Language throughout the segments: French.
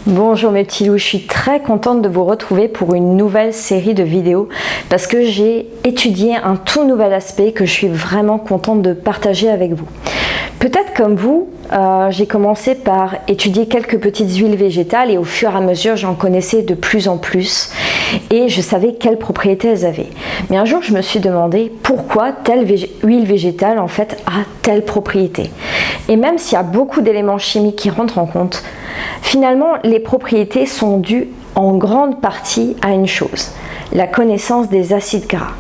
Bonjour mes petits loups, je suis très contente de vous retrouver pour une nouvelle série de vidéos parce que j'ai étudié un tout nouvel aspect que je suis vraiment contente de partager avec vous. Peut-être comme vous, j'ai commencé par étudier quelques petites huiles végétales et au fur et à mesure j'en connaissais de plus en plus et je savais quelles propriétés elles avaient. Mais un jour je me suis demandé pourquoi telle huile végétale en fait a telle propriété. Et même s'il y a beaucoup d'éléments chimiques qui rentrent en compte, finalement les propriétés sont dues en grande partie à une chose, la connaissance des acides gras.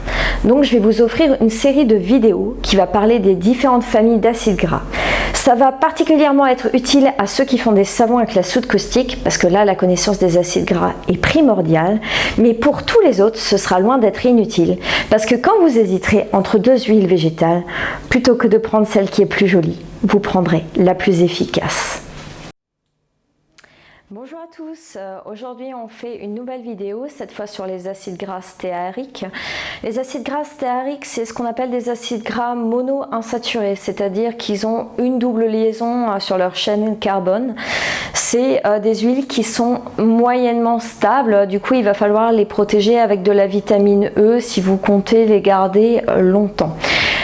Donc je vais vous offrir une série de vidéos qui va parler des différentes familles d'acides gras. Ça va particulièrement être utile à ceux qui font des savons avec la soude caustique parce que là la connaissance des acides gras est primordiale, mais pour tous les autres ce sera loin d'être inutile parce que quand vous hésiterez entre deux huiles végétales, plutôt que de prendre celle qui est plus jolie, vous prendrez la plus efficace. Bonjour à tous, aujourd'hui on fait une nouvelle vidéo, cette fois sur les acides gras stéariques. Les acides gras stéariques, c'est ce qu'on appelle des acides gras mono-insaturés, c'est-à-dire qu'ils ont une double liaison sur leur chaîne carbone. C'est des huiles qui sont moyennement stables, du coup il va falloir les protéger avec de la vitamine E si vous comptez les garder longtemps.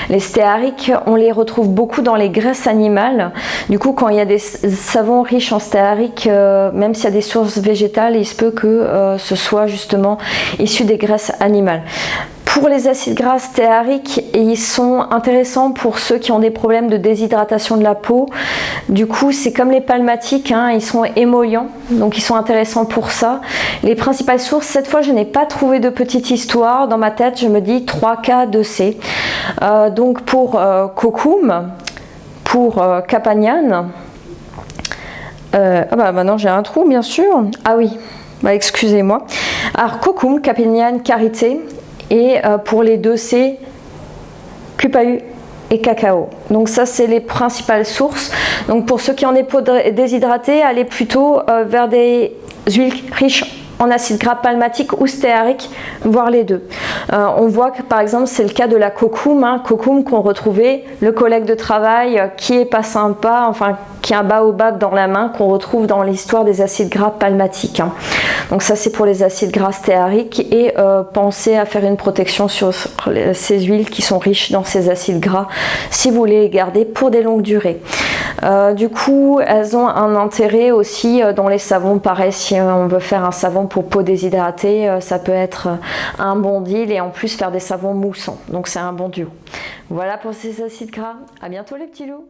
Les stéariques, on les retrouve beaucoup dans les graisses animales. Du coup, quand il y a des savons riches en stéariques, même s'il y a des sources végétales, il se peut que ce soit justement issu des graisses animales. Pour les acides gras stéariques, ils sont intéressants pour ceux qui ont des problèmes de déshydratation de la peau. Du coup, c'est comme les palmatiques, hein, ils sont émollients, donc ils sont intéressants pour ça. Les principales sources, cette fois, je n'ai pas trouvé de petite histoire. Dans ma tête, je me dis 3K2C. Donc pour Cocoum, pour Capagnan, maintenant j'ai un trou, bien sûr. Ah oui, excusez-moi. Alors Cocoum, Capagnan, Karité. Et pour les 2C, Cupau et cacao. Donc ça c'est les principales sources. Donc pour ceux qui ont des peaux déshydratées, allez plutôt vers des huiles riches en acides gras palmatiques ou stéariques, voire les deux. On voit que par exemple c'est le cas de la Cocoum, Cocoum qu'on retrouvait, le collègue de travail qui est pas sympa, enfin qui a un baobab dans la main qu'on retrouve dans l'histoire des acides gras palmatiques. Donc ça c'est pour les acides gras stéariques et pensez à faire une protection sur ces huiles qui sont riches dans ces acides gras si vous voulez les garder pour des longues durées. Du coup elles ont un intérêt aussi dans les savons, pareil si on veut faire un savon pour peau déshydratée, ça peut être un bon deal et en plus faire des savons moussants, donc c'est un bon duo. Voilà pour ces acides gras, à bientôt les petits loups.